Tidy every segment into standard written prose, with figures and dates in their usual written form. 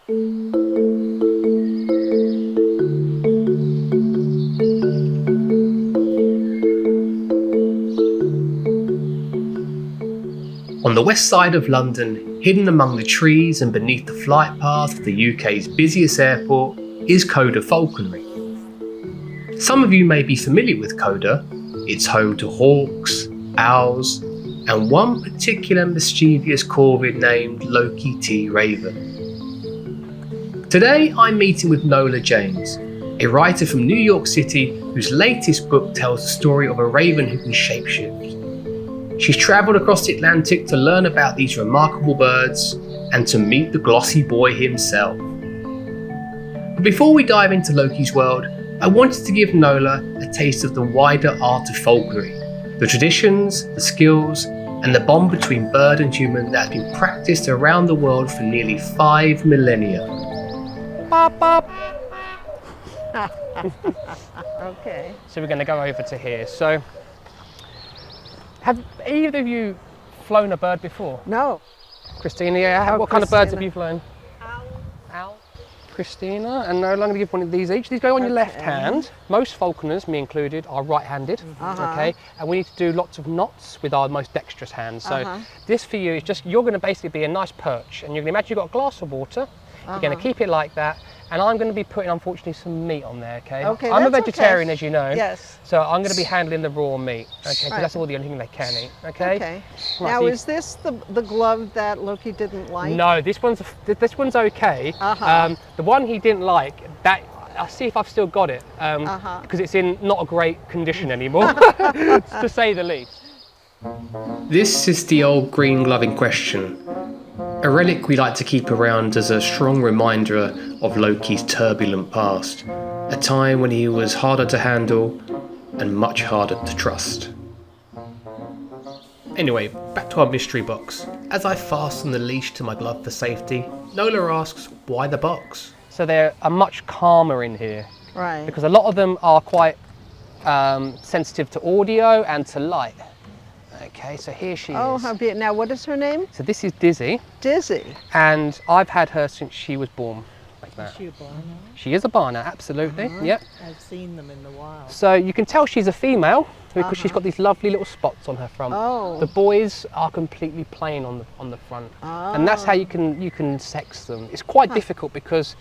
On the west side of London, hidden among the trees and beneath the flight path of the UK's busiest airport, is Cosa Falconry. Some of you may be familiar with Cosa. It's home to hawks, owls, and one particular mischievous corvid named Loki T. Raven. Today I'm meeting with Nola James, a writer from New York City whose latest book tells the story of a raven who can shapeshift. She's travelled across the Atlantic to learn about these remarkable birds and to meet the glossy boy himself. But before we dive into Loki's world, I wanted to give Nola a taste of the wider art of falconry, the traditions, the skills, and the bond between bird and human that has been practiced around the world for nearly 5 millennia. Bop, bop. Okay. So we're going to go over to here. So, have either of you flown a bird before? No. Christina, yeah. Oh, What kind of birds Christina. have you flown? Owl. Owl. Christina, and Nola, I'm going to give one of these each. These go on your left hand. Most falconers, me included, are right-handed. Okay, and we need to do lots of knots with our most dexterous hands. So this for you is just, you're going to basically be a nice perch, and you're going to imagine you've got a glass of water. You're going to keep it like that, and I'm going to be putting, unfortunately, some meat on there, okay? I'm a vegetarian, as you know. Yes. So I'm going to be handling the raw meat, okay? Because that's all the only thing they can eat, okay? Okay. Right, Now, so is this the glove that Loki didn't like? No, this one's okay. The one he didn't like, that I'll see if I've still got it, because it's in not a great condition anymore, to say the least. This is the old green glove in question, a relic we like to keep around as a strong reminder of Loki's turbulent past, a time when he was harder to handle and much harder to trust. Anyway, back to our mystery box. As I fasten the leash to my glove for safety, Nola asks, why the box? So they're much calmer in here. Right. Because a lot of them are quite sensitive to audio and to light. Okay, so here she Oh, is. how beautiful. Now, what is her name? So this is Dizzy, Dizzy. and I've had her since she was born. Like that. Is she a barner? She is a barner, absolutely. Yep. I've seen them in the wild. So you can tell she's a female because she's got these lovely little spots on her front. Oh. The boys are completely plain on the front, and that's how you can sex them. It's quite difficult because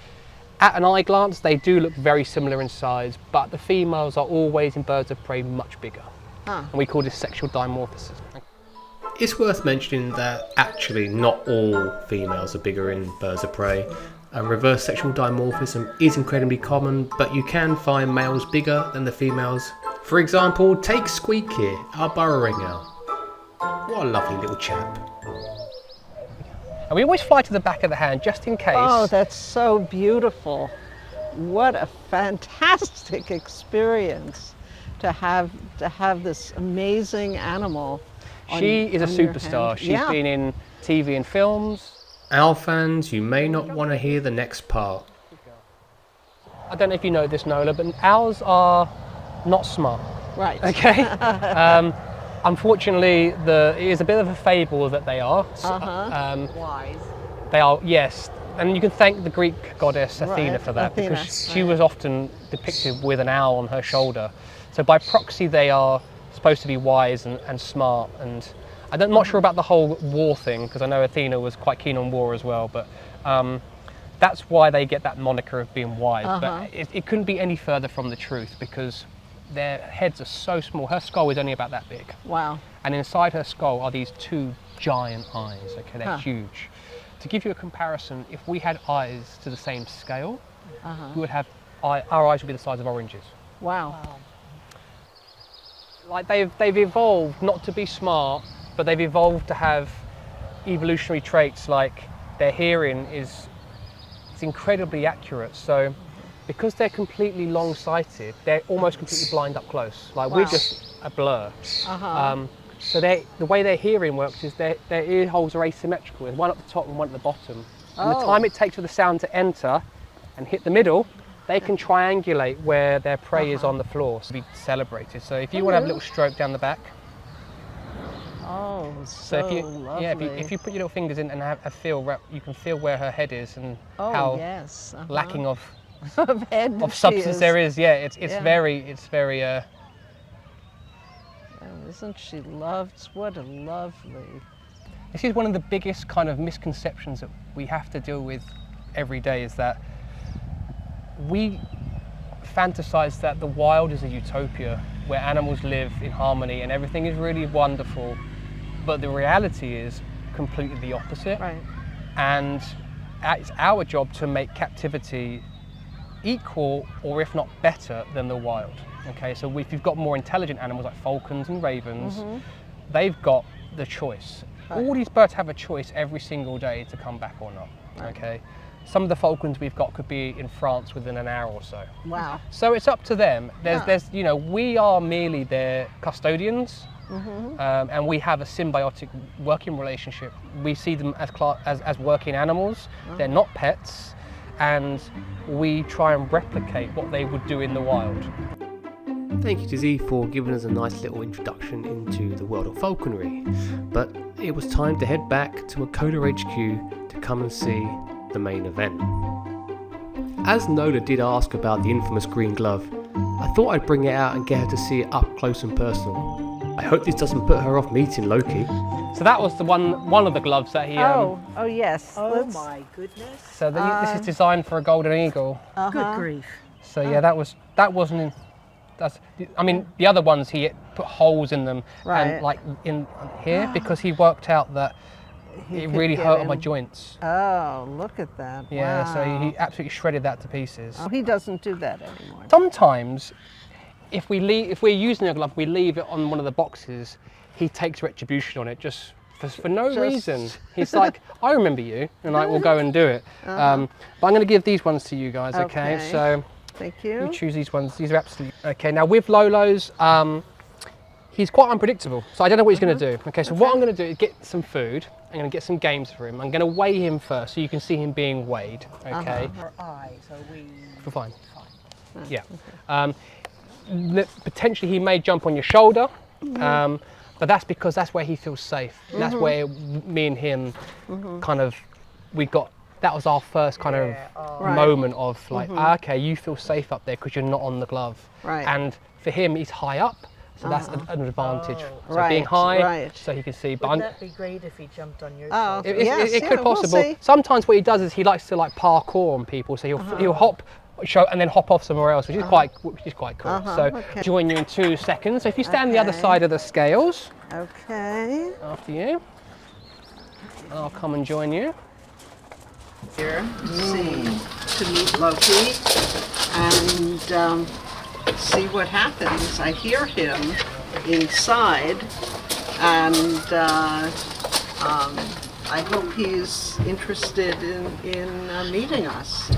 at an eye glance they do look very similar in size, but the females are always in birds of prey much bigger. And we call this sexual dimorphism. It's worth mentioning that actually not all females are bigger in birds of prey. Reverse sexual dimorphism is incredibly common, but you can find males bigger than the females. For example, take Squeak here, our burrowing owl. What a lovely little chap. And we always fly to the back of the hand just in case. Oh, that's so beautiful. What a fantastic experience to have this amazing animal. She is a on your superstar. hand. She's been in TV and films. Owl fans, you may not want to hear the next part. I don't know if you know this, Nola, but owls are not smart. Right. Okay. Unfortunately, it is a bit of a fable that they are. Wise. They are, yes, and you can thank the Greek goddess Athena for that, Athena, because she was often depicted with an owl on her shoulder. So by proxy, they are supposed to be wise and smart. And I'm not sure about the whole war thing, because I know Athena was quite keen on war as well. But that's why they get that moniker of being wise. But it couldn't be any further from the truth, because their heads are so small. Her skull is only about that big. Wow. And inside her skull are these two giant eyes. Okay, they're huge. To give you a comparison, if we had eyes to the same scale, we would have our eyes would be the size of oranges. Wow. Like they've evolved not to be smart, but they've evolved to have evolutionary traits like their hearing is incredibly accurate. So because they're completely long-sighted, they're almost completely blind up close. Like we're just a blur. So the way their hearing works is their ear holes are asymmetrical. There's one at the top and one at the bottom. And the time it takes for the sound to enter and hit the middle, they can triangulate where their prey is on the floor to be celebrated. So if you want to have a little stroke down the back. Oh, So so if you lovely. if you put your little fingers in and have a feel, you can feel where her head is and Oh, how yes. lacking of head of she substance is. there is. Yeah, it's Yeah. very. Oh, isn't she loved? What a lovely. This is one of the biggest kind of misconceptions that we have to deal with every day, is that we fantasize that the wild is a utopia where animals live in harmony and everything is really wonderful, but the reality is completely the opposite. Right. And it's our job to make captivity equal, or if not better, than the wild. Okay, so if you've got more intelligent animals like falcons and ravens, they've got the choice. Right. All these birds have a choice every single day to come back or not. Right. Okay, some of the falcons we've got could be in France within an hour or so. Wow. So it's up to them. Yeah. There's, you know, we are merely their custodians, and we have a symbiotic working relationship. We see them as working animals. They're not pets, and we try and replicate what they would do in the wild. Thank you to Z for giving us a nice little introduction into the world of falconry, but it was time to head back to Akoda HQ to come and see the main event. As Nola did ask about the infamous green glove, I thought I'd bring it out and get her to see it up close and personal. I hope this doesn't put her off meeting Loki. So that was the one of the gloves that he. Oh yes. Oh Let's- my goodness. So this is designed for a golden eagle. Good grief. So yeah, that wasn't. I mean, the other ones he put holes in them, Right. and like in here, because he worked out that He it could really get hurt on my in. joints. Oh, look at that. Yeah, Wow. so he absolutely shredded that to pieces. Oh, he doesn't do that anymore. Sometimes, if we're using a glove, we leave it on one of the boxes. He takes retribution on it just for no Just- reason. He's like, I remember you, and I will go and do it. But I'm going to give these ones to you guys. Okay, Okay. so Thank you you. choose these ones. These are absolutely okay. Now with Lolo's, he's quite unpredictable, so I don't know what he's going to do. Okay, so what I'm going to do is get some food. I'm going to get some games for him. I'm going to weigh him first, so you can see him being weighed. Okay, Her eyes, are we for fine. Yeah. Potentially he may jump on your shoulder, but that's because that's where he feels safe. That's where me and him kind of that was our first kind of Right. moment of like, okay, you feel safe up there because you're not on the glove. Right. And for him, he's high up, so that's an advantage. So Right, being high, right. so he can see. But Would that be great if he jumped on your Oh, shoulder? Yes, it yeah, could we'll possible. see. Sometimes what he does is he likes to like parkour on people, so he'll hop, and then hop off somewhere else, which is quite cool. So okay. join you in 2 seconds. So if you stand the other Okay. side of the scales, Okay. after you, I'll come and join you. Here to meet Loki and see what happens. I hear him inside, and I hope he's interested in meeting us.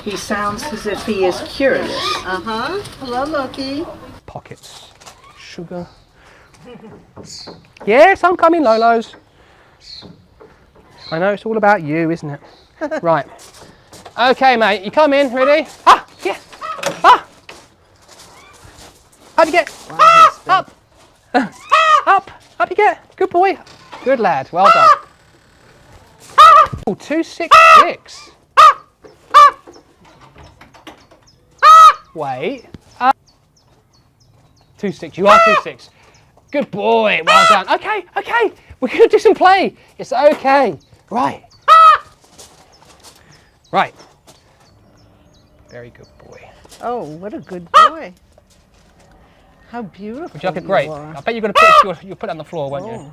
He sounds as if he is curious. Hello, Loki. Pockets, sugar. Yes, I'm coming, Lolo's. I know it's all about you, isn't it? Right. Okay, mate, you come in, ready? Ah, yeah. Ah. Up you get. Ah, up. Up you get. Good boy. Good lad. Well done. Oh, 266. Wait. 2-6. You are 2-6. Good boy. Well done. Okay. We're gonna do some play. It's okay. Right. Right. Very good boy. Oh, what a good boy. How beautiful. Would you like a grape? are. I bet you're gonna you'll put it on the floor, won't you?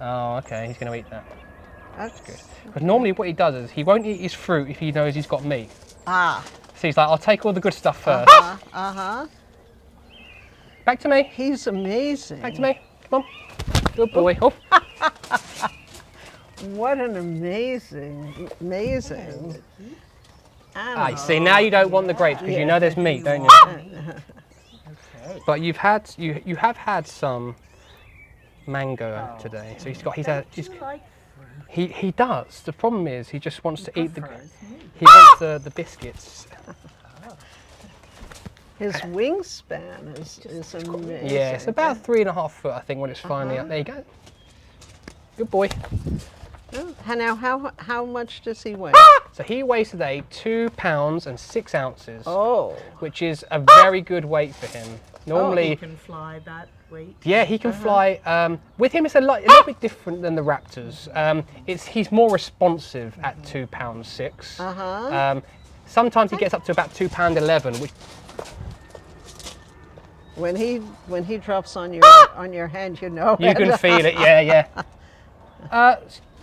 Oh, okay. He's gonna eat that. That's Good. Because normally what he does is he won't eat his fruit if he knows he's got meat. Ah. So he's like, I'll take all the good stuff first. Back to me. He's amazing. Back to me. Come on. Good boy. Oh. What an amazing. Ah, you see, now you don't want the grapes because you know there's meat, don't you? Okay. But you have had some mango today. So he's Like he does. The problem is he just wants to eat the biscuits. His wingspan is amazing. Yeah, it's about 3.5 foot, I think, when it's finally up. There you go. Good boy. Now, how much does he weigh? So he weighs today 2 pounds and 6 ounces, which is a very good weight for him. Normally, He can fly that weight. yeah, he can fly. With him, it's a little bit different than the raptors. He's more responsive at 2 pounds 6. Sometimes he gets up to about 2 pound 11, which. When he drops on your hand, you know You can feel it, yeah.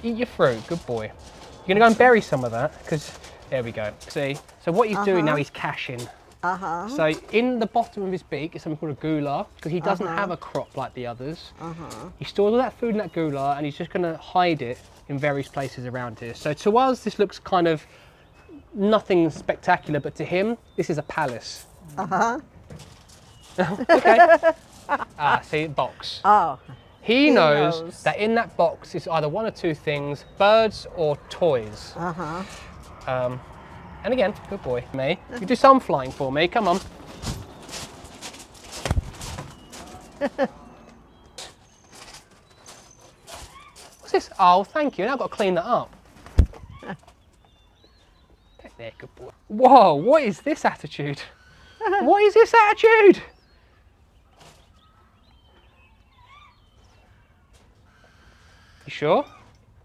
Eat your fruit, good boy. You're gonna go and bury some of that, because there we go. See, so what he's doing now, he's caching. So in the bottom of his beak is something called a gular, because he doesn't have a crop like the others. He stores all that food in that gular, and he's just gonna hide it in various places around here. So to us, this looks kind of nothing spectacular, but to him, this is a palace. Okay. See, box. He knows that in that box is either one or two things, birds or toys. And again, good boy, me. You do some flying for me, come on. What's this? Oh, thank you, now I've got to clean that up. There, good boy. Whoa, what is this attitude? What is this attitude? You sure?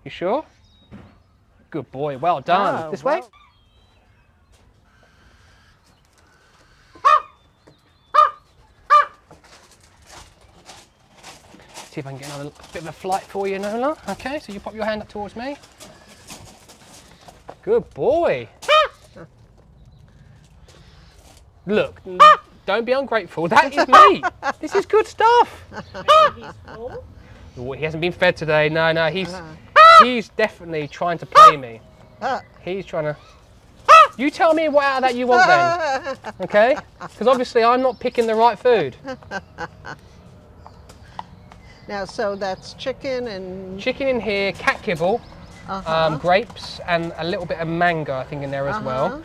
You sure? Good boy, well done. This way? See if I can get another bit of a flight for you, Nola. Okay, so you pop your hand up towards me. Good boy. Look, don't be ungrateful. That is me. This is good stuff. He hasn't been fed today. No, he's definitely trying to play me. He's trying to. You tell me what out of that you want then, okay? Because obviously I'm not picking the right food. Now, so that's chicken and... Chicken in here, cat kibble, grapes, and a little bit of mango, I think, in there as well.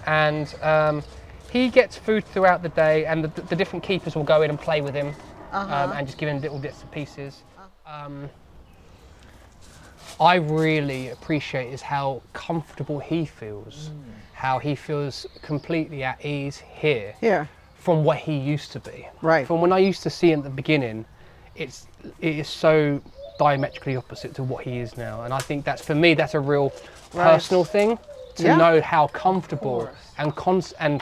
And he gets food throughout the day, and the different keepers will go in and play with him and just give him little bits and pieces. I really appreciate is how comfortable he feels, how he feels completely at ease here from what he used to be. Right. From when I used to see him at the beginning, it is so diametrically opposite to what he is now. And I think that's, for me, that's a real personal thing to know how comfortable and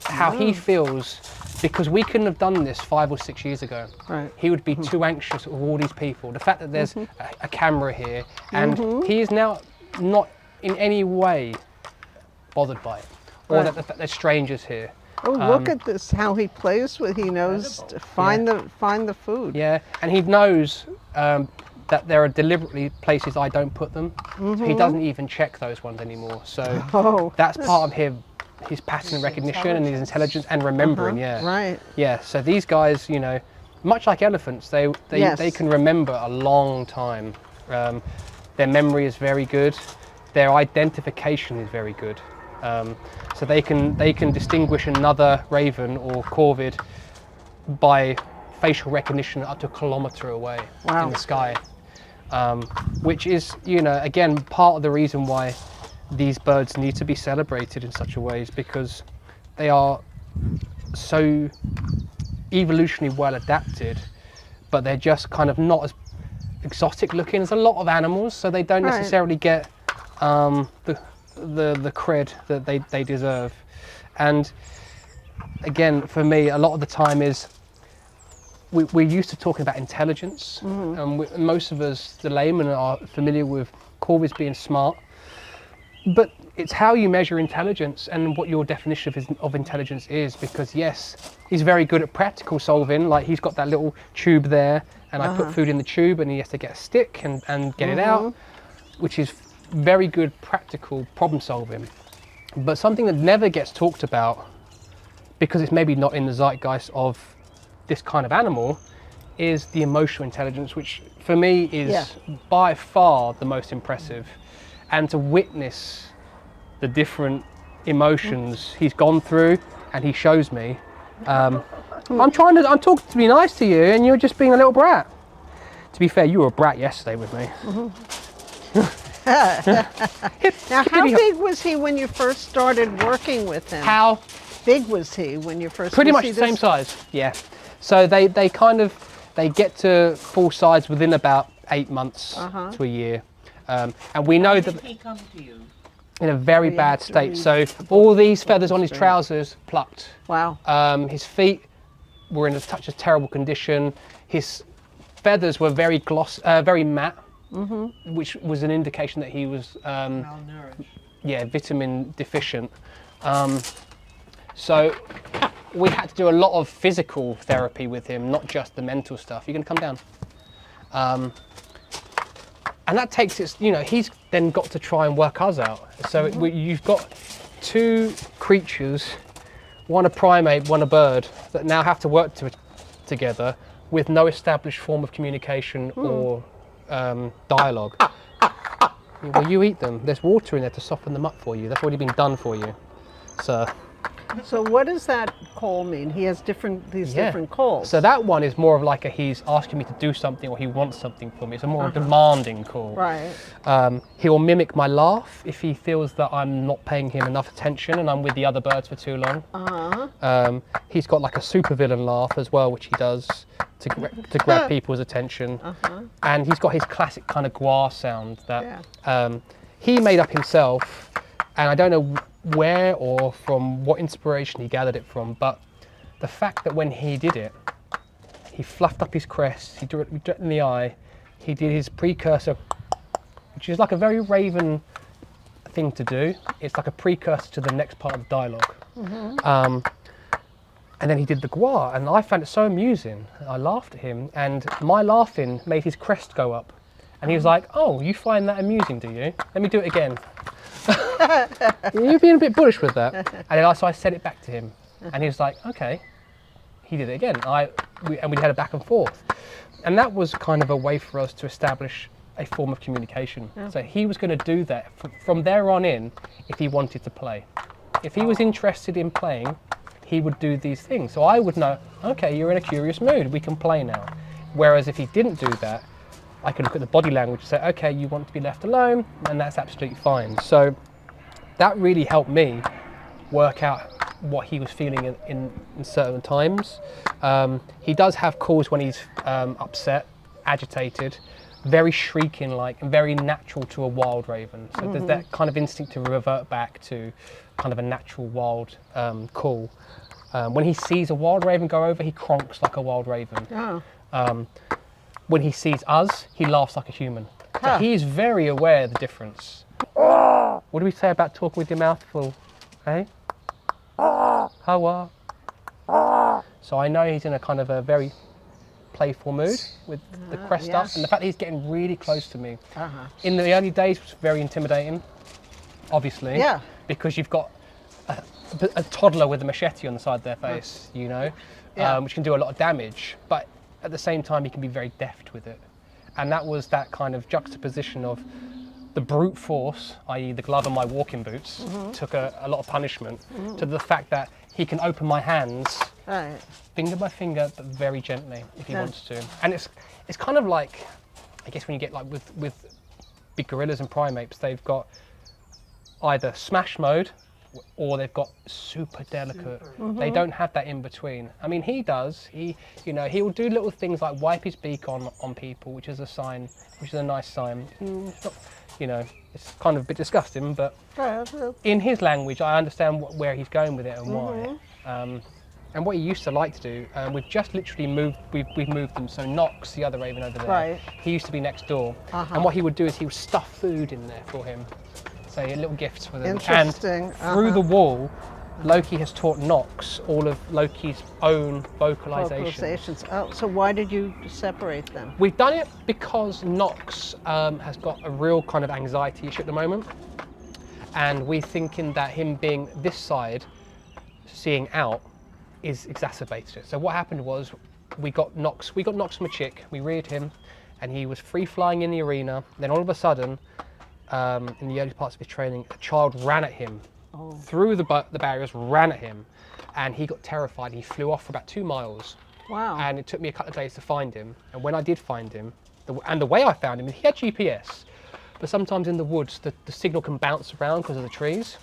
how he feels, because we couldn't have done this 5 or 6 years ago. Right. He would be too anxious of all these people. The fact that there's a camera here, and he is now not in any way bothered by it, or that the fact there's strangers here. Oh, look at this! How he plays with. He knows to find the food. Yeah, and he knows that there are deliberately places I don't put them. So he doesn't even check those ones anymore. So that's part of him. His pattern recognition and his intelligence and remembering, Right. Yeah, so these guys, you know, much like elephants, they can remember a long time. Their memory is very good. Their identification is very good. So they can distinguish another raven or corvid by facial recognition up to a kilometre away in the sky. Which is, you know, again, part of the reason why these birds need to be celebrated in such a way, is because they are so evolutionarily well adapted, but they're just kind of not as exotic looking as a lot of animals, so they don't necessarily get the cred that they deserve. And again, for me, a lot of the time is we're used to talking about intelligence, and most of us, the laymen, are familiar with corvids being smart. But it's how you measure intelligence and what your definition of intelligence is, because yes, he's very good at practical solving, like he's got that little tube there, and I put food in the tube and he has to get a stick and get it out, which is very good practical problem solving. But something that never gets talked about, because it's maybe not in the zeitgeist of this kind of animal, is the emotional intelligence, which for me is by far the most impressive. And to witness the different emotions he's gone through, and he shows me, I'm talking to be nice to you, and you're just being a little brat. To be fair, you were a brat yesterday with me. Now, how big was he when you first started working with him? How big was he when you first? pretty was much he the same this- size. Yeah. So they get to full size within about 8 months to a year, and we know that Did he come to you? in a very you bad have to state. read So the all book these before feathers on his straight. trousers plucked. Wow. His feet were in such a terrible condition. His feathers were very very matte, which was an indication that he was Malnourished. vitamin deficient. So we had to do a lot of physical therapy with him, not just the mental stuff. You're going to come down. And that takes its, he's then got to try and work us out. So you've got two creatures, one a primate, one a bird, that now have to work together with no established form of communication or dialogue. Well, you eat them. There's water in there to soften them up for you. That's already been done for you, sir. So what does that call mean? He has different calls. So that one is more of like he's asking me to do something or he wants something from me. It's a more demanding call. Right. He'll mimic my laugh if he feels that I'm not paying him enough attention and I'm with the other birds for too long. He's got like a supervillain laugh as well, which he does to grab people's attention. And he's got his classic kind of gua sound that he made up himself, and I don't know where or from what inspiration he gathered it from, but the fact that when he did it, he fluffed up his crest, he drew it in the eye, he did his precursor, which is like a very Raven thing to do. It's like a precursor to the next part of the dialogue. And then he did the gua, and I found it so amusing. I laughed at him, and my laughing made his crest go up. And he was like, "Oh, you find that amusing, do you? Let me do it again." You're being a bit bullish with that. And so I said it back to him, and he was like, "Okay." He did it again. We had a back and forth, and that was kind of a way for us to establish a form of communication. So he was going to do that from there on in if he wanted to play. If he was interested in playing, he would do these things. So I would know, okay, you're in a curious mood, we can play now. Whereas if he didn't do that, I could look at the body language and say, okay, you want to be left alone, and that's absolutely fine. So that really helped me work out what he was feeling in certain times. He does have calls when he's upset, agitated, very shrieking like, and very natural to a wild raven. So there's that kind of instinct to revert back to kind of a natural wild call. When he sees a wild raven go over, he cronks like a wild raven. When he sees us, he laughs like a human. So he's very aware of the difference. What do we say about talking with your mouth full? Eh? Hawa. So I know he's in a kind of a very playful mood with the crest up, and the fact that he's getting really close to me. In the early days, it was very intimidating, obviously, because you've got a toddler with a machete on the side of their face, which can do a lot of damage, but at the same time, he can be very deft with it. And that was that kind of juxtaposition of the brute force, i.e. the glove and my walking boots, took a lot of punishment, to the fact that he can open my hands, finger by finger, but very gently if he wants to. And it's kind of like, I guess when you get like with big gorillas and primates, they've got either smash mode or they've got super delicate. They don't have that in between. I mean, he does. He'll do little things like wipe his beak on people, which is a sign, which is a nice sign. It's kind of a bit disgusting, but in his language, I understand where he's going with it and why. And what he used to like to do, we've just literally moved. We've moved them. So Knox, the other raven over there, he used to be next door, and what he would do is he would stuff food in there for him. So little gifts for them. Interesting. And through the wall, Loki has taught Knox all of Loki's own vocalizations. Oh, so why did you separate them? We've done it because Knox has got a real kind of anxiety issue at the moment, and we're thinking that him being this side, seeing out, is exacerbated it. So what happened was we got Knox from a chick, we reared him, and he was free flying in the arena. Then all of a sudden, in the early parts of his training, a child ran at him through the barriers, ran at him, and he got terrified and he flew off for about 2 miles. Wow. And it took me a couple of days to find him. And when I did find him, the way I found him, he had GPS, but sometimes in the woods, the signal can bounce around because of the trees.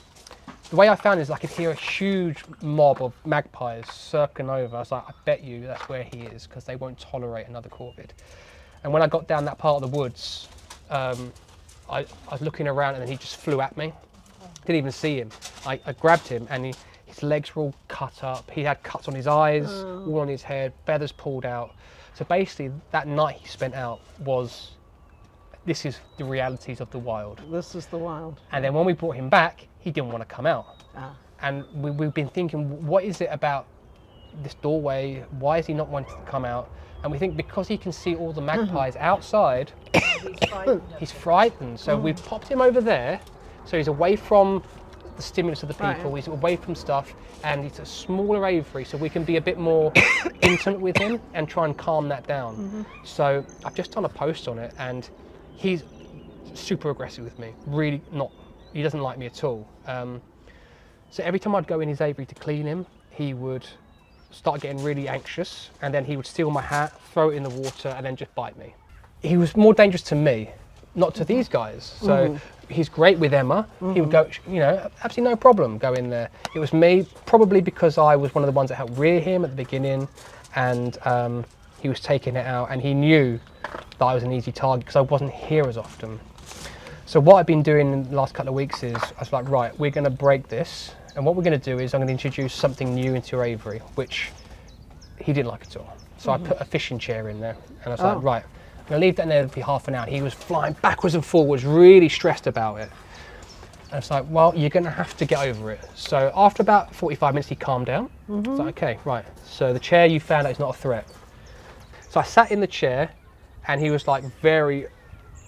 The way I found it is I could hear a huge mob of magpies circling over. I was like, I bet you that's where he is, because they won't tolerate another corvid. And when I got down that part of the woods, I was looking around and then he just flew at me. Didn't even see him. I grabbed him and his legs were all cut up. He had cuts on his eyes, all on his head, feathers pulled out. So basically that night he spent out was, this is the realities of the wild. This is the wild. And then when we brought him back, he didn't want to come out. Ah. And we've been thinking, what is it about this doorway? Why is he not wanting to come out? And we think because he can see all the magpies outside, he's frightened. So we've popped him over there. So he's away from the stimulus of the people, he's away from stuff, and he's a smaller aviary, so we can be a bit more intimate with him and try and calm that down. So I've just done a post on it, and he's super aggressive with me. Really not, he doesn't like me at all. So every time I'd go in his aviary to clean him, he would start getting really anxious, and then he would steal my hat, throw it in the water, and then just bite me. He was more dangerous to me, not to these guys. So he's great with Emma. He would go, you know, absolutely no problem, go in there. It was me, probably because I was one of the ones that helped rear him at the beginning, and he was taking it out, and he knew that I was an easy target because I wasn't here as often. So what I've been doing in the last couple of weeks is, I was like, right, we're gonna break this, and what we're gonna do is I'm gonna introduce something new into your aviary, which he didn't like at all. So I put a fishing chair in there, and I was like, right, I'm gonna leave that in there for half an hour. He was flying backwards and forwards, really stressed about it. And it's like, well, you're gonna have to get over it. So after about 45 minutes, he calmed down. It's like, okay, right. So the chair you found out is not a threat. So I sat in the chair, and he was like very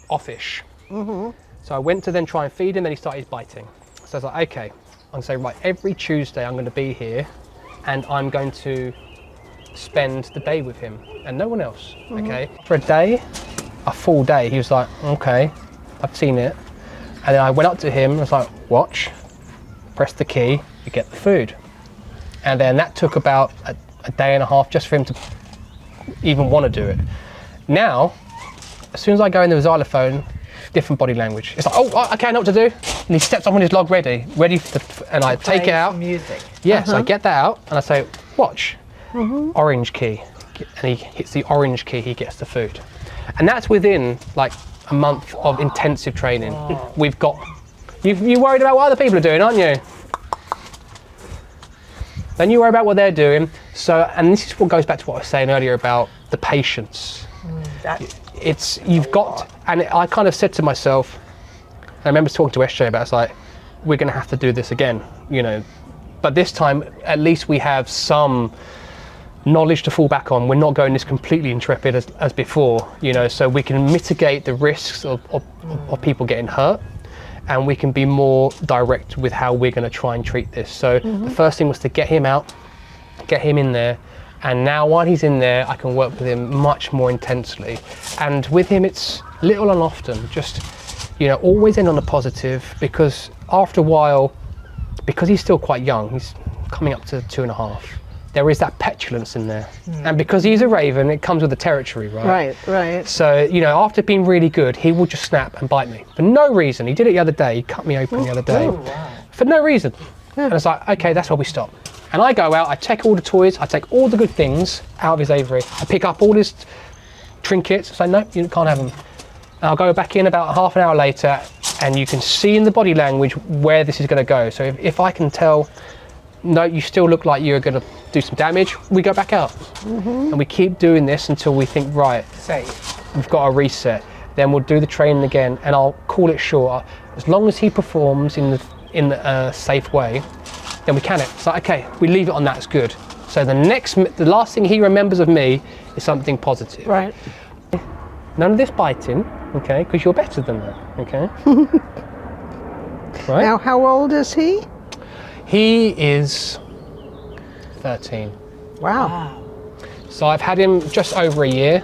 offish. So I went to then try and feed him, then he started biting. So I was like, okay, I'm gonna say, right, every Tuesday I'm gonna be here, and I'm going to spend the day with him and no one else. Okay, for a day, a full day, he was like, okay, I've seen it. And then I went up to him and I was like, watch, press the key, you get the food. And then that took about a day and a half just for him to even want to do it. Now, as soon as I go in the xylophone, different body language. It's like, oh, okay, I know what to do. And he steps up on his log ready and I take it out. Music. Yes, I get that out and I say, watch. Orange key, and he hits the orange key, he gets the food. And that's within like a month of intensive training. We've got, you worried about what other people are doing, aren't you? Then you worry about what they're doing. So, and this is what goes back to what I was saying earlier about the patience. It's, you've got, and I kind of said to myself, I remember talking to SJ about, it's like, we're gonna have to do this again, you know, but this time at least we have some knowledge to fall back on. We're not going as completely intrepid as before, you know, so we can mitigate the risks of people getting hurt, and we can be more direct with how we're going to try and treat this. So the first thing was to get him out, get him in there, and now while he's in there, I can work with him much more intensely. And with him, it's little and often, just, you know, always end on a positive, because after a while, because he's still quite young, he's coming up to 2.5, there is that petulance in there. And because he's a raven, it comes with the territory, right? Right. So, you know, after being really good, he will just snap and bite me for no reason. He did it the other day, he cut me open the other day for no reason. And it's like, okay, that's where we stop. And I go out, I take all the toys, I take all the good things out of his aviary, I pick up all his trinkets, say, no, you can't have them. And I'll go back in about half an hour later, and you can see in the body language where this is gonna go. So if I can tell, no, you still look like you're going to do some damage, we go back out. And we keep doing this until we think, right, Safe. we've got a reset. Then we'll do the training again, and I'll call it short. As long as he performs in the safe way, then we can it. It's like, okay, we leave it on that, it's good. So the last thing he remembers of me is something positive. Right. None of this biting, okay, because you're better than that, okay? Right? Now, how old is he? He is 13. Wow. So I've had him just over a year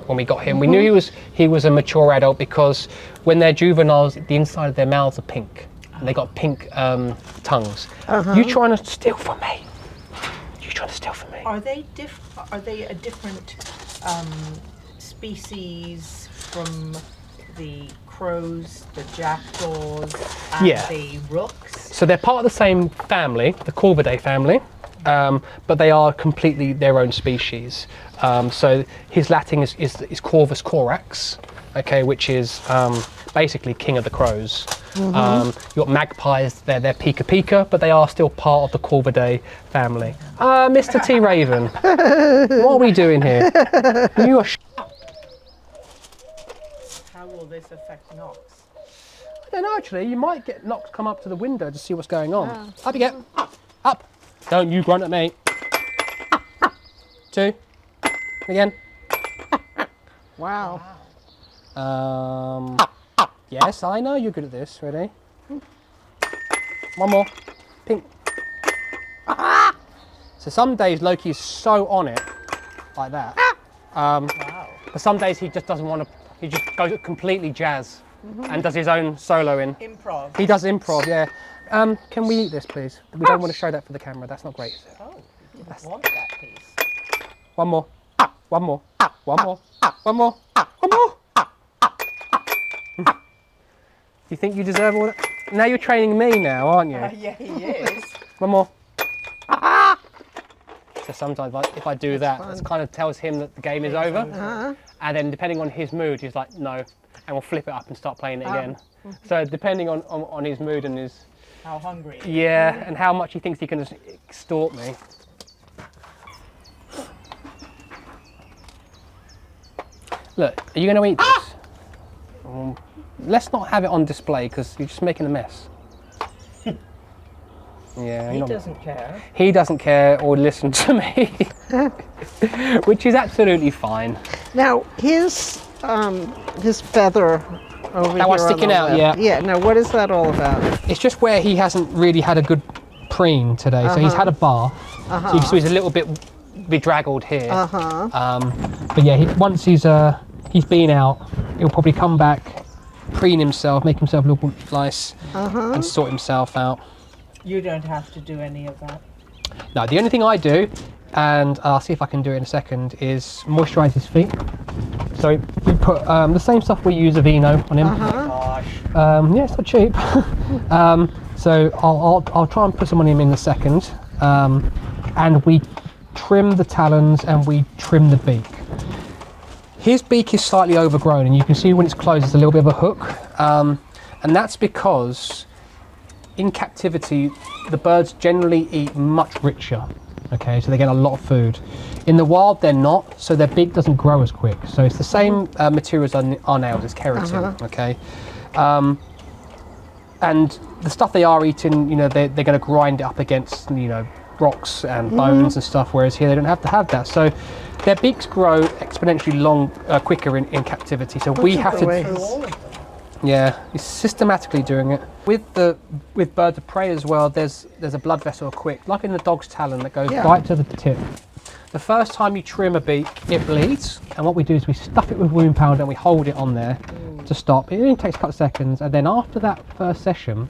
when we got him. We knew he was a mature adult because when they're juveniles, the inside of their mouths are pink. And they got pink tongues. You trying to steal from me? trying to steal from me. Are they a different species from the crows, the jackdaws, and Yeah. the rooks? So they're part of the same family, the Corvidae family, but they are completely their own species. So his Latin is Corvus corax, okay, which is basically king of the crows. You've got magpies, they're pika pika, but they are still part of the Corvidae family. Mr. T. Raven, what are we doing here? You are How will this affect Knox? I don't know, actually. You might get Knox come up to the window to see what's going on. Up you get. Up. Don't you grunt at me. 2. Again. Wow. Yes, I know you're good at this. Ready? 1 more. Pink. So some days Loki is so on it, like that. Wow. But some days he just doesn't want to. He just goes completely jazz and does his own soloing. Improv. He does improv, yeah. Can we eat this, please? We don't want to show that for the camera. That's not great, is it? Oh, you didn't want that piece. 1 more. 1 more. 1 more. 1 more. 1 more. Do you think you deserve all that? Now you're training me now, aren't you? Yeah, he is. 1 more. So sometimes if I do that, it kind of tells him that the game is over. And then depending on his mood, he's like, no. And we'll flip it up and start playing it again. So depending on his mood and his... How hungry. Yeah, and how much he thinks he can extort me. Look, are you going to eat this? Let's not have it on display because you're just making a mess. Yeah, He doesn't care. He doesn't care or listen to me, which is absolutely fine. Now, his feather over here That one on sticking the out, left. yeah. Yeah, now what is that all about? It's just where he hasn't really had a good preen today. So he's had a bath, so he's a little bit bedraggled here. But yeah, once he's been out, he'll probably come back, preen himself, make himself look nice, and sort himself out. You don't have to do any of that. No, the only thing I do, and I'll see if I can do it in a second, is moisturise his feet. So we put the same stuff we use Aveeno on him. Gosh. Yeah, it's not cheap. So I'll try and put some on him in a second. And we trim the talons and we trim the beak. His beak is slightly overgrown, and you can see when it's closed, it's a little bit of a hook. And that's because in captivity, the birds generally eat much richer. Okay, so they get a lot of food. In the wild, they're not, so their beak doesn't grow as quick. So it's the same materials on our nails as keratin. Okay, and the stuff they are eating, you know, they're going to grind it up against, you know, rocks and bones and stuff. Whereas here, they don't have to have that. So their beaks grow exponentially quicker in captivity. So we have to. Yeah, he's systematically doing it. With birds of prey as well, there's a blood vessel quick, like in the dog's talon, that goes right to the tip. The first time you trim a beak, it bleeds, and what we do is we stuff it with wound powder and we hold it on there to stop. It only takes a couple of seconds, and then after that first session,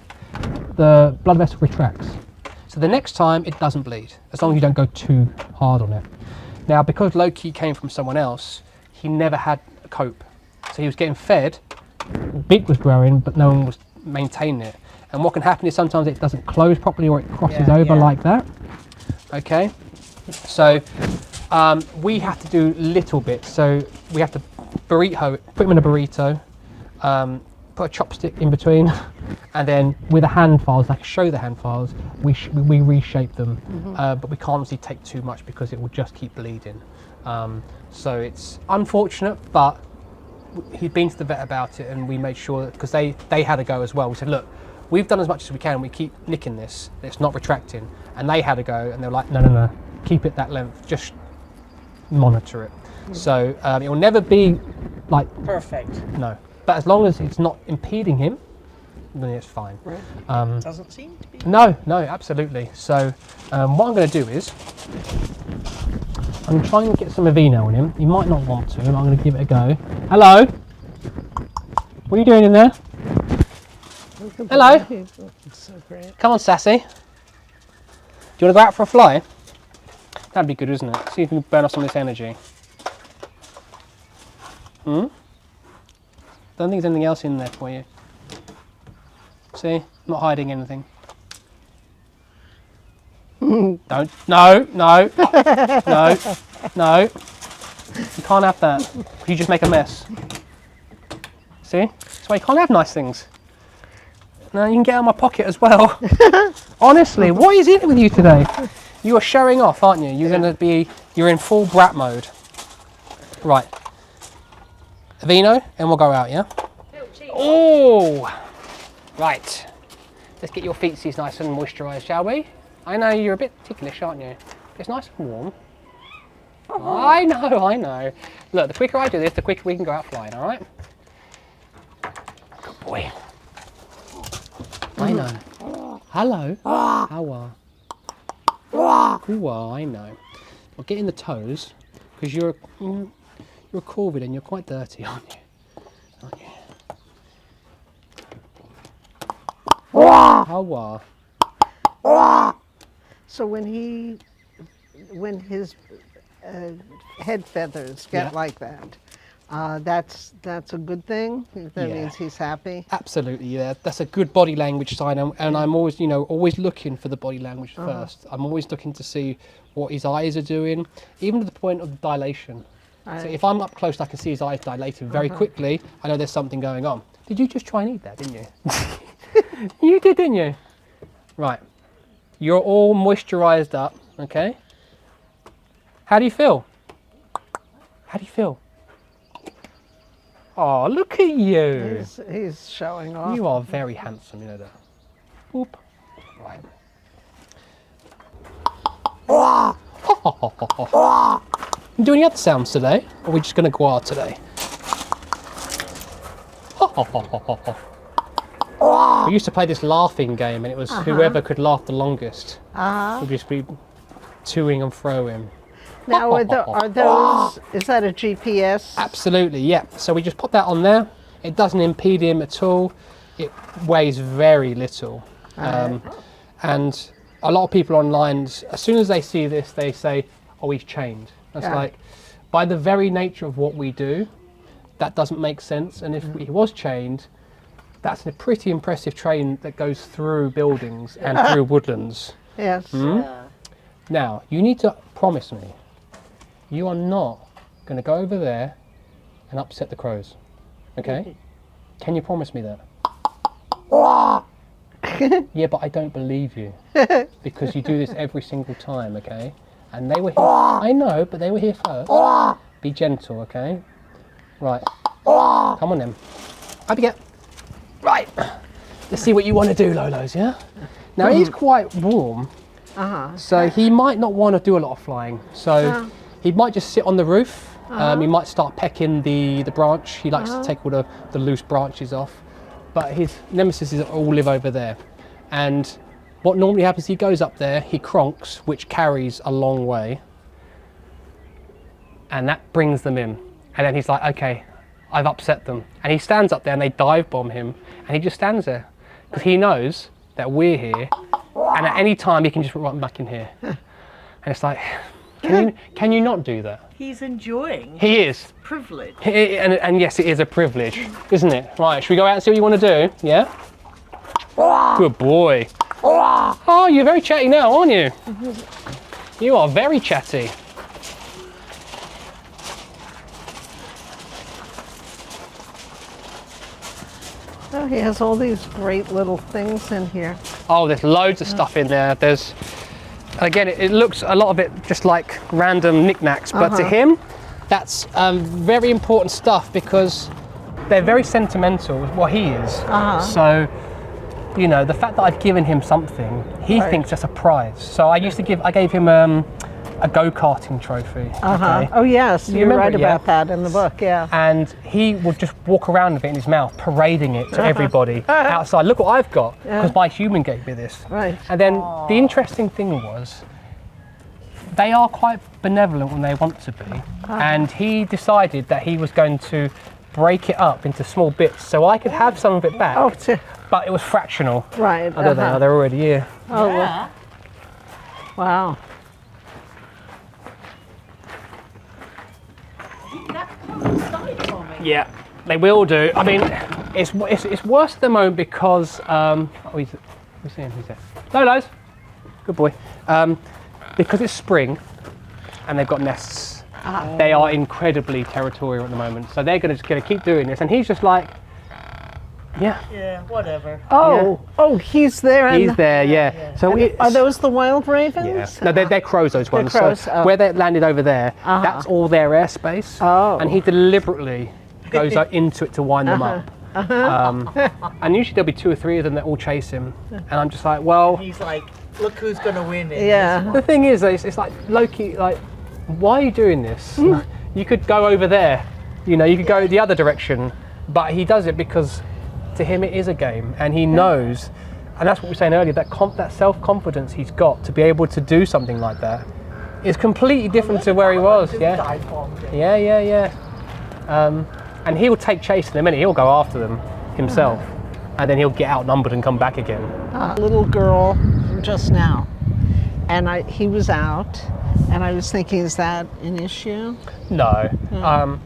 the blood vessel retracts. So the next time it doesn't bleed, as long as you don't go too hard on it. Now, because Loki came from someone else, he never had a cope. So he was getting fed, beak was growing, but no one was maintaining it. And what can happen is sometimes it doesn't close properly, or it crosses over like that. Okay, so we have to do little bits. So we have to burrito, put them in a burrito, put a chopstick in between, and then with the hand files, I can show the hand files, we reshape them, but we can't obviously take too much because it will just keep bleeding. So it's unfortunate, but he'd been to the vet about it, and we made sure, because they had a go as well. We said, look, we've done as much as we can, we keep nicking this, it's not retracting. And they had a go, and they were like, no, keep it that length, just monitor it. So it will never be like Perfect. no, but as long as it's not impeding him, then it's fine. Doesn't seem to be. No, absolutely. So what I'm going to do is I'm trying to get some Aveeno on him. He might not want to, and I'm going to give it a go. Hello? What are you doing in there? Hello? So great. Come on, Sassy. Do you want to go out for a fly? That'd be good, isn't it? See if we can burn off some of this energy. Don't think there's anything else in there for you. See? Not hiding anything. Don't. No. No. No. You can't have that. You just make a mess. See? That's why you can't have nice things. No, you can get out of my pocket as well. Honestly, what is it with you today? You are showing off, aren't you? You're in full brat mode. Right. Vino, and we'll go out, yeah? Oh! Right. Let's get your feetsies nice and moisturised, shall we? I know you're a bit ticklish, aren't you? It's nice and warm. I know. Look, the quicker I do this, the quicker we can go out flying, all right? Good boy. I know. Hello. How are? Ooh, I know. Well, get in the toes, because you're a corvid and you're quite dirty, aren't you? Aren't you? How are? So when his head feathers get like that, that's a good thing. That means he's happy. Absolutely, yeah. That's a good body language sign, and I'm always, always looking for the body language first. I'm always looking to see what his eyes are doing, even to the point of dilation. So if I'm up close, I can see his eyes dilating very quickly. I know there's something going on. Did you just try and eat that, didn't you? You did, didn't you? Right. You're all moisturised up, okay? How do you feel? How do you feel? Oh, look at you. He's showing off. You are very handsome, you know that. Whoop. Right. Do any other sounds today? Or are we just going to go out today? We used to play this laughing game, and it was whoever could laugh the longest would just be toing and froing. Now, are those, is that a GPS? Absolutely, yeah. So we just put that on there. It doesn't impede him at all. It weighs very little. And a lot of people online, as soon as they see this, they say, oh, he's chained. That's like, by the very nature of what we do, that doesn't make sense. And if he was chained, that's a pretty impressive train that goes through buildings and through woodlands. Yes. Now, you need to promise me you are not going to go over there and upset the crows, okay? Can you promise me that? Yeah, but I don't believe you, because you do this every single time, okay? And they were here, I know, but they were here first. Be gentle, okay? Right, come on then. Up you get. Right, let's see what you want to do, Lolos, yeah? Now, he's quite warm, so he might not want to do a lot of flying. So he might just sit on the roof. He might start pecking the branch. He likes to take all the loose branches off. But his nemesis all live over there. And what normally happens, he goes up there, he cronks, which carries a long way. And that brings them in. And then he's like, okay, I've upset them. And he stands up there and they dive bomb him. And he just stands there. Because he knows that we're here. And at any time he can just run back in here. And it's like, can you not do that? He's enjoying. He is. Privilege. And yes, it is a privilege, isn't it? Right, should we go out and see what you want to do? Yeah? Good boy. Oh, you're very chatty now, aren't you? You are very chatty. Oh, he has all these great little things in here. Oh, there's loads of stuff in there. There's, again, it looks a lot of it just like random knickknacks, but to him, that's very important stuff because they're very sentimental. Well, he is. So, you know, the fact that I've given him something, he thinks that's a prize. So I gave him a go-karting trophy. Okay? Oh yes, you remember, write about that in the book, yeah. And he would just walk around with it in his mouth, parading it to everybody outside. Look what I've got, because my human gave me this. Right. And then the interesting thing was, they are quite benevolent when they want to be. And he decided that he was going to break it up into small bits so I could have some of it back. But it was fractional. Right. I don't know, they're already here. Oh, yeah. Wow. Yeah, they will do. I mean, it's worse at the moment because who's there? Lolo's. Good boy. Because it's spring and they've got nests. They are incredibly territorial at the moment, so they're going to keep doing this. And he's just like, Yeah, whatever. Oh, he's there. he's there. Yeah. So Are those the wild ravens? yeah. No, they're crows. Those ones. crows, So where they landed over there, that's all their airspace. Oh. And he deliberately goes into it to wind them up. And usually there'll be 2 or 3 of them that all chase him, and I'm just like, well. He's like, look who's going to win it. Yeah. The thing is, it's like Loki. Like, why are you doing this? You could go over there. You know, you could go the other direction, but he does it because to him it is a game, and he knows. And that's what we were saying earlier. That self-confidence he's got to be able to do something like that is completely different to where he was. Yeah. And he'll take chase in a minute. He'll go after them himself, and then he'll get outnumbered and come back again. A little girl just now, and he was out, and I was thinking, is that an issue? No.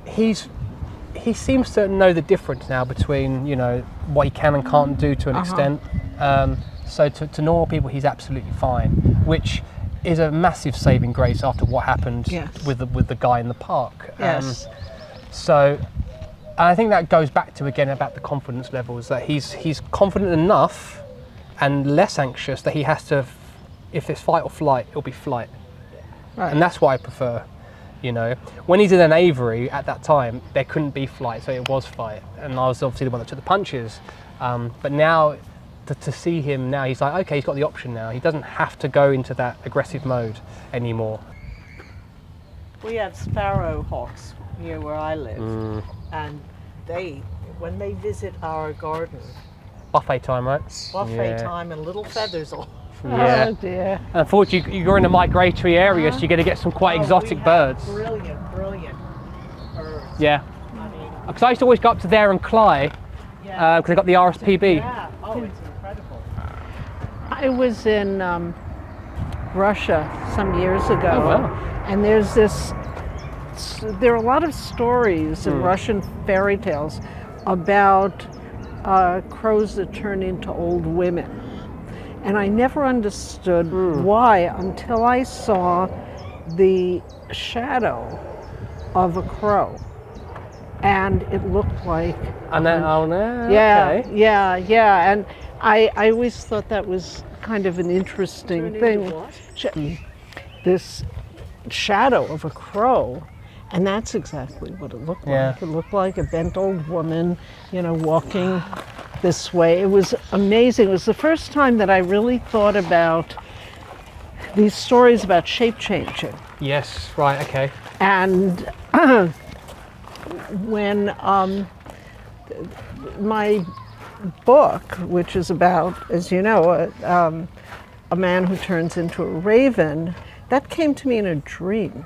He seems to know the difference now between, you know, what he can and can't do to an extent. So to normal people, he's absolutely fine, which is a saving grace after what happened with the guy in the park. Yes. So I think that goes back to, again, about the confidence levels, that he's confident enough and less anxious that he has to, if it's fight or flight, it'll be flight. Right. And that's what I prefer. You know, when he's in an aviary at that time, there couldn't be flight, so it was fight. And I was obviously the one that took the punches. But now, to see him now, he's like, okay, he's got the option now. He doesn't have to go into that aggressive mode anymore. We have sparrowhawks near where I live, and when they visit our garden, Buffet time, right? buffet time and little feathers all. Yeah. Oh dear. Unfortunately, you're in a migratory area, so you're going to get some quite exotic we have birds. Brilliant birds. Yeah. I mean, Because I used to always go up to there and Cly, because they got the RSPB. yeah. Oh, it's incredible. I was in Russia some years ago, Oh, wow. and there are a lot of stories in Russian fairy tales about crows that turn into old women. And I never understood why until I saw the shadow of a crow. And it looked like... And then, oh no, Yeah, okay. yeah. And I always thought that was kind of an interesting thing. This shadow of a crow. And that's exactly what it looked like. It looked like a bent old woman, you know, walking this way. It was amazing. It was the first time that I really thought about these stories about shape changing. Yes, right, okay. And when my book, which is about, as you know, a man who turns into a raven, that came to me in a dream.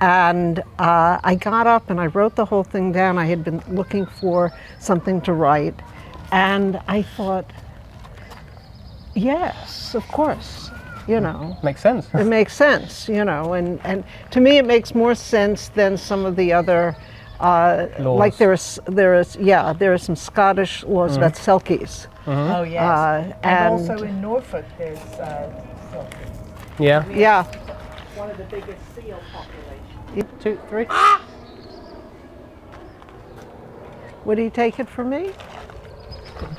And I got up and I wrote the whole thing down. I had been looking for something to write. And I thought, yes, of course, you know. Makes sense. It makes sense, you know. And to me it makes more sense than some of the other, like there are some Scottish laws about selkies. Oh, yes. And also in Norfolk, there's silkies. Yeah. Yeah. One of the biggest seal populations. 2, 3. Would he take it from me?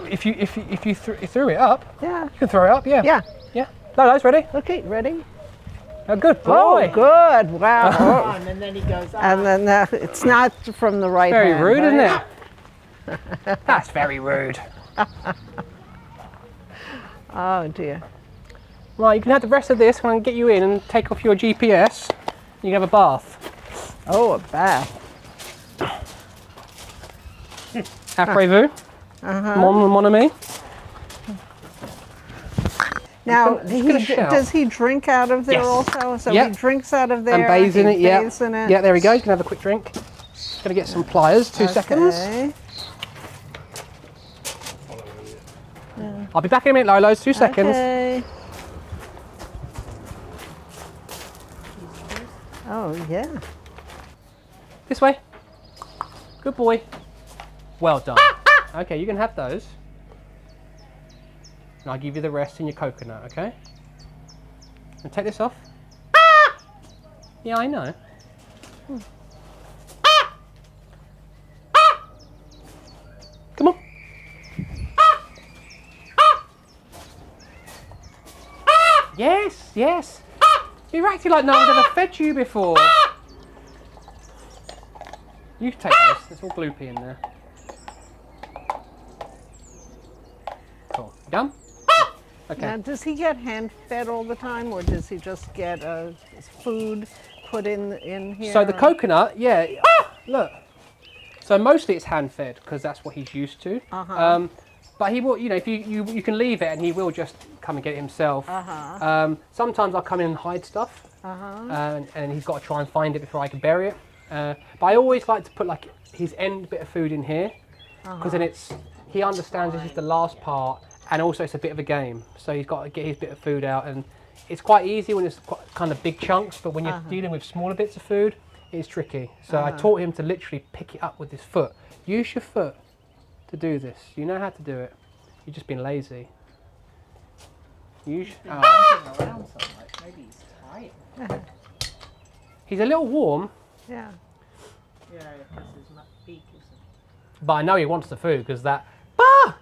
If you threw it up, Yeah. you can throw it up, yeah. Yeah. Yeah. Lolo's ready. Okay, ready? Oh, good boy. Oh, good. Wow. And then he goes, And then it's not from the right Very hand. rude, right? isn't it? That's very rude. Oh dear. Right, you can have the rest of this when I get you in and take off your GPS. You can have a bath. Oh, a bath. Après-vous. Mon ami. Now, just gonna shout. does he drink out of there Yes. also? So Yep. he drinks out of there. And bathes in he it, yeah. bathes in it. Yeah, there we go. You can have a quick drink. Gonna get some pliers, 2 seconds. Okay. I'll be back in a minute, Lolo's, 2 seconds. Okay. Oh, yeah. This way. Good boy. Well done. Okay, you can have those. And I'll give you the rest in your coconut, okay? And take this off. Yeah, I know. Come on. Yes, yes. You're acting like no one's ever fed you before. You can take those. It's all gloopy in there. Cool. You done? Okay. Now, does he get hand fed all the time, or does he just get food put in here? So the coconut, yeah. Look. So mostly it's hand fed because that's what he's used to. But he will, you know, if you can leave it and he will just come and get it himself. Sometimes I'll come in and hide stuff, and he's got to try and find it before I can bury it. But I always like to put like his end bit of food in here because then he understands this is the last part, and also it's a bit of a game. So he's got to get his bit of food out, and it's quite easy when it's quite kind of big chunks, but when you're dealing with smaller bits of food, it's tricky. So I taught him to literally pick it up with his foot. Use your foot to do this. You know how to do it. You've just been lazy. Around so much. Maybe he's tired. He's a little warm, Yeah. Yeah, because his beak isn't. but I know he wants the food because that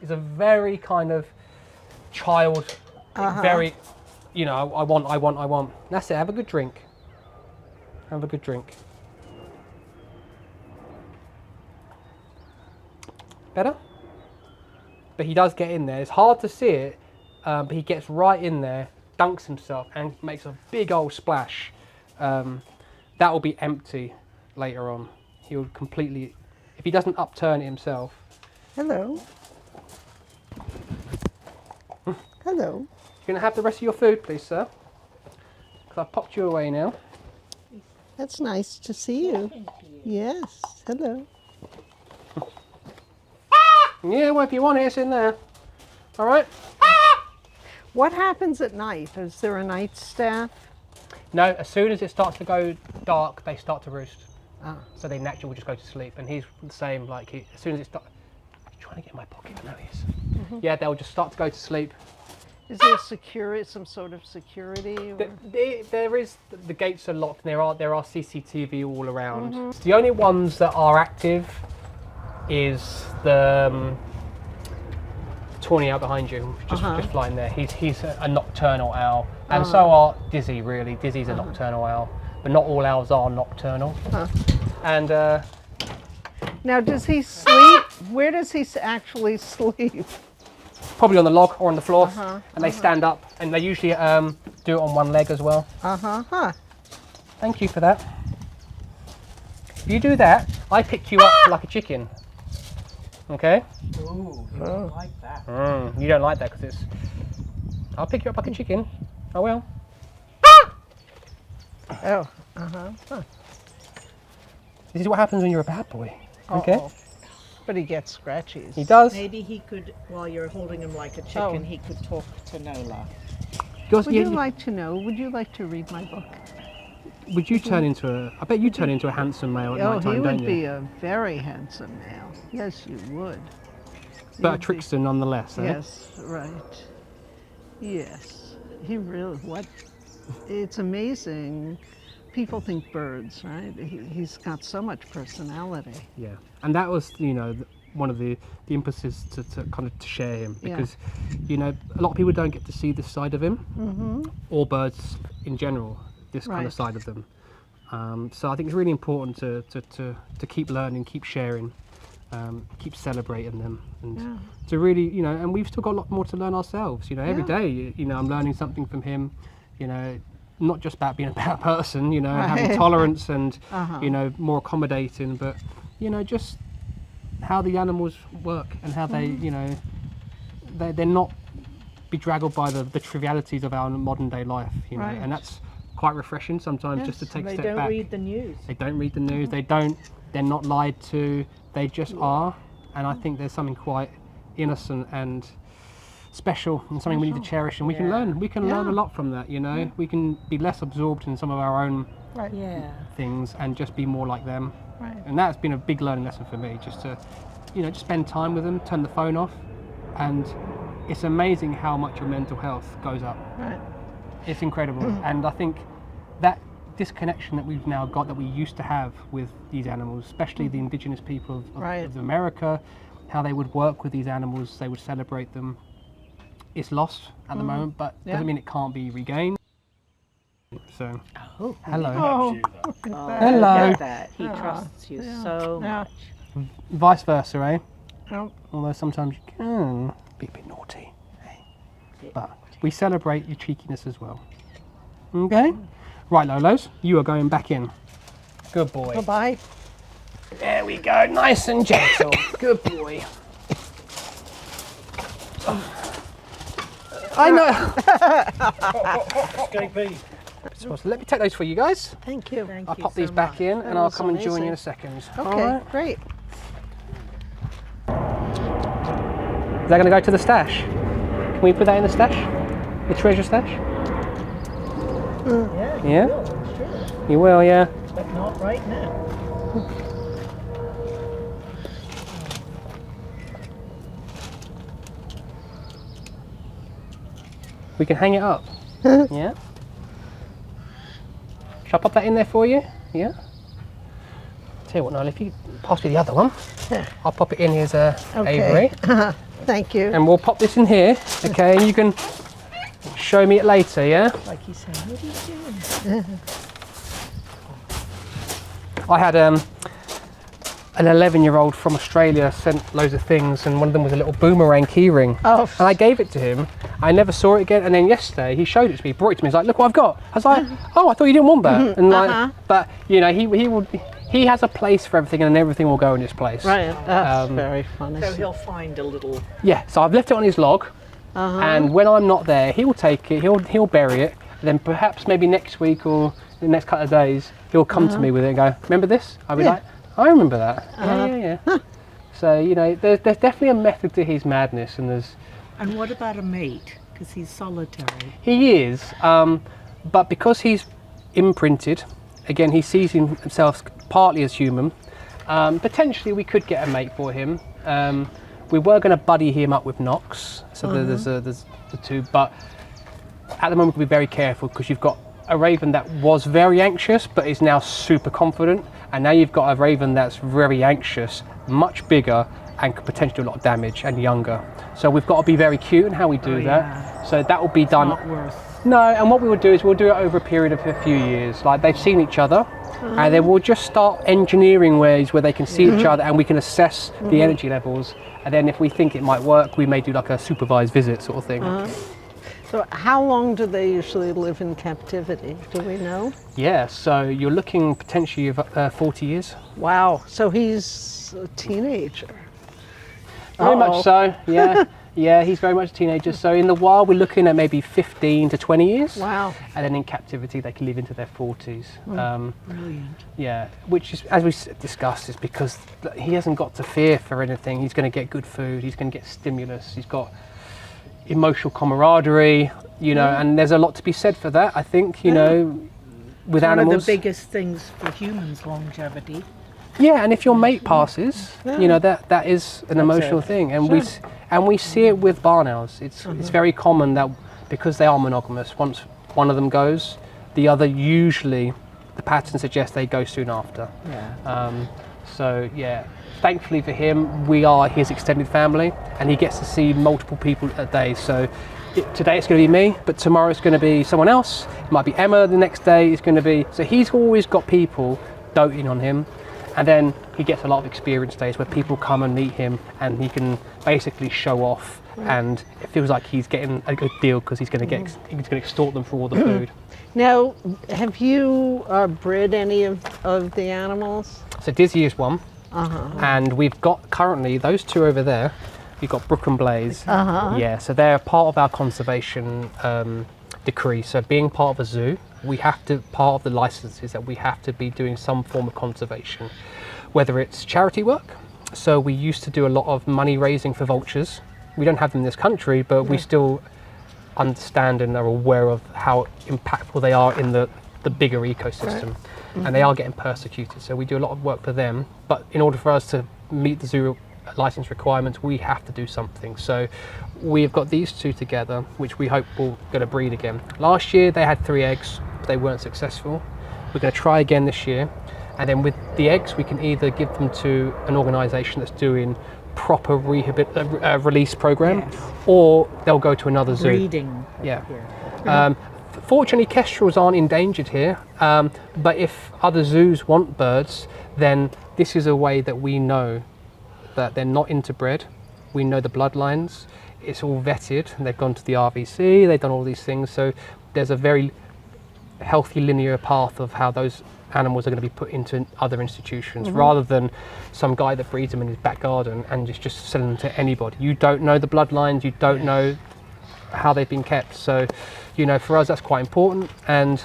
is a very kind of child, very, you know, I want. That's it. Have a good drink. Have a good drink. Better? But he does get in there. It's hard to see it, but he gets right in there, dunks himself, and makes a big old splash. That will be empty later on. He will completely, if he doesn't upturn it himself. Hello. Hello. You're going to have the rest of your food, please, sir. Because I've popped you away now. That's nice to see you. Yes. Hello. Yeah, well, if you want it, it's in there. All right? What happens at night? Is there a night staff? No, as soon as it starts to go dark, they start to roost. So they naturally will just go to sleep. And he's the same, like, as soon as it starts... He's trying to get in my pocket, I know he is. Yeah, they'll just start to go to sleep. Is there security, some sort of security? Or? There is, the gates are locked, and there are CCTV all around. The only ones that are active is the tawny owl behind you, just flying there. He's a nocturnal owl, and so are Dizzy. Really, Dizzy's a nocturnal owl, but not all owls are nocturnal. And now, does he sleep? Where does he actually sleep? probably on the log or on the floor, and they stand up, and they usually do it on one leg as well. Thank you for that. If you do that, I pick you up like a chicken. Okay? Ooh, you don't like that. You don't like that because it's... I'll pick you up like a chicken. I will. This is what happens when you're a bad boy. Okay? But he gets scratchies. He does. Maybe he could, while you're holding him like a chicken, he could talk to Nola. Would you like to know? Would you like to read my book? Would you turn into a... I bet you turn into a handsome male at night time, he don't would you? be a very handsome male. Yes, you would. But a trickster nonetheless, eh? Yes, right. Yes. He really... What? It's amazing. People think birds, right? He's got so much personality. Yeah. And that was, you know, one of the impetus to kind of to share him, because you know, a lot of people don't get to see this side of him, or birds in general, this kind of side of them. So I think it's really important to keep learning, keep sharing, keep celebrating them, and to really, you know, and we've still got a lot more to learn ourselves. You know, every day, you know, I'm learning something from him. You know, not just about being a better person, you know, having tolerance and you know, more accommodating, but you know, just how the animals work and how they, you know, they're not bedraggled by the trivialities of our modern day life, you know, and that's quite refreshing sometimes, just to take a step back. They don't read the news. They don't read the news. They're not lied to. They just are, and I think there's something quite innocent and special and something we need to cherish, and we can learn. We can learn a lot from that, you know. We can be less absorbed in some of our own things and just be more like them. Right. And that's been a big learning lesson for me, just to, just spend time with them, turn the phone off, and it's amazing how much your mental health goes up. Right. It's incredible. And I think that disconnection that we've now got, that we used to have with these animals, especially the indigenous people of America, how they would work with these animals, they would celebrate them, it's lost at the moment, but doesn't mean it can't be regained. So, hello. Oh, Hello. Look at that. He trusts you so much. Vice versa, eh? Oh. Although sometimes you can be a bit naughty. Eh? But we celebrate your cheekiness as well. Okay? Right, Lolos, you are going back in. Good boy. Bye-bye. There we go, nice and gentle. Good boy. I know. Escapee. So let me take those for you guys. Thank you. I'll pop these back in and I'll come and join you in a second. Okay, great. Is that going to go to the stash? Can we put that in the stash? The treasure stash? Yeah, Yeah? will, I'm sure. You will, yeah. But not right now. We can hang it up. Yeah? Shall I pop that in there for you? Yeah? Tell you what, Noel, if you pass me the other one, I'll pop it in as a Avery. Thank you. And we'll pop this in here, okay? And you can show me it later, yeah? Like he's saying, what are you doing? I had an 11-year-old from Australia sent loads of things, and one of them was a little boomerang keyring. Oh. And I gave it to him. I never saw it again, and then yesterday he showed it to me, brought it to me. He's like, "Look what I've got." I was like, "Oh, I thought you didn't want that." And like, but he has a place for everything, and everything will go in its place. Right, that's very funny. So he'll find a little. Yeah. So I've left it on his log, and when I'm not there, he'll take it. He'll bury it. And then perhaps maybe next week or the next couple of days, he'll come to me with it and go, "Remember this?" I'll be like, "I remember that." Yeah. So there's definitely a method to his madness, and there's. And what about a mate? Because he's solitary. He is, but because he's imprinted, again, he sees himself partly as human. Potentially, we could get a mate for him. We were going to buddy him up with Knox, so there's the two. But at the moment, we'll be very careful because you've got a raven that was very anxious, but is now super confident, and now you've got a raven that's very anxious, much bigger, and could potentially do a lot of damage, and younger. So we've got to be very cute in how we do that. Yeah. So that will be done. Not worth. No, and what we will do is we'll do it over a period of a few years. Like they've seen each other, and then we'll just start engineering ways where they can see each other, and we can assess the energy levels. And then if we think it might work, we may do like a supervised visit sort of thing. So how long do they usually live in captivity? Do we know? Yeah, so you're looking potentially of 40 years. Wow, so he's a teenager. Very much so, yeah. Yeah, he's very much a teenager. So in the wild, we're looking at maybe 15 to 20 years. Wow. And then in captivity, they can live into their 40s. Brilliant. Yeah, which is, as we discussed, is because he hasn't got to fear for anything. He's going to get good food. He's going to get stimulus. He's got emotional camaraderie, and there's a lot to be said for that, I think, with One animals. of the biggest things for humans' longevity. Yeah, and if your mate passes, that is an emotional thing, and we see it with barn owls. It's very common that because they are monogamous, once one of them goes, the other usually, the pattern suggests they go soon after. Yeah. Thankfully for him, we are his extended family, and he gets to see multiple people a day. So today it's going to be me, but tomorrow it's going to be someone else. It might be Emma. The next day it's going to be. So he's always got people doting on him. And then he gets a lot of experience days where people come and meet him, and he can basically show off, and it feels like he's getting a good deal because he's going to extort them for all the food. Now, have you bred any of the animals? So Dizzy is one, and we've got currently those two over there. We've got Brook and Blaze. Yeah, so they're part of our conservation decree. So being part of a zoo, part of the license is that we have to be doing some form of conservation, whether it's charity work. So we used to do a lot of money raising for vultures. We don't have them in this country, but we still understand and are aware of how impactful they are in the bigger ecosystem. and they are getting persecuted. So we do a lot of work for them. But in order for us to meet the zoo license requirements, we have to do something. So we've got these two together, which we hope will going to breed again. Last year they had 3 eggs, but they weren't successful. We're going to try again this year, and then with the eggs we can either give them to an organisation that's doing proper release program, Yes. or they'll go to another zoo. Breeding. Yeah. Fortunately, kestrels aren't endangered here, but if other zoos want birds, then this is a way that we know that they're not interbred. We know the bloodlines. It's all vetted, and they've gone to the RVC. They've done all these things, so there's a very healthy linear path of how those animals are going to be put into other institutions, rather than some guy that breeds them in his back garden and just selling them to anybody. You don't know the bloodlines. You don't know how they've been kept. So, you know, for us that's quite important. And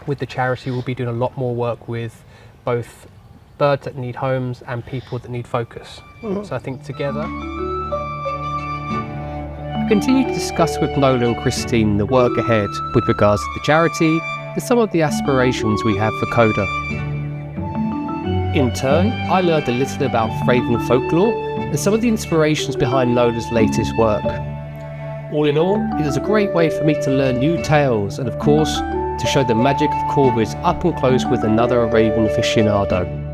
with the charity, we'll be doing a lot more work with both birds that need homes and people that need focus. So I think together. I continue to discuss with Nola and Christine the work ahead with regards to the charity and some of the aspirations we have for Coda. In turn, I learned a little about Raven folklore and some of the inspirations behind Nola's latest work. All in all, it was a great way for me to learn new tales and, of course, to show the magic of corvids up and close with another raven aficionado.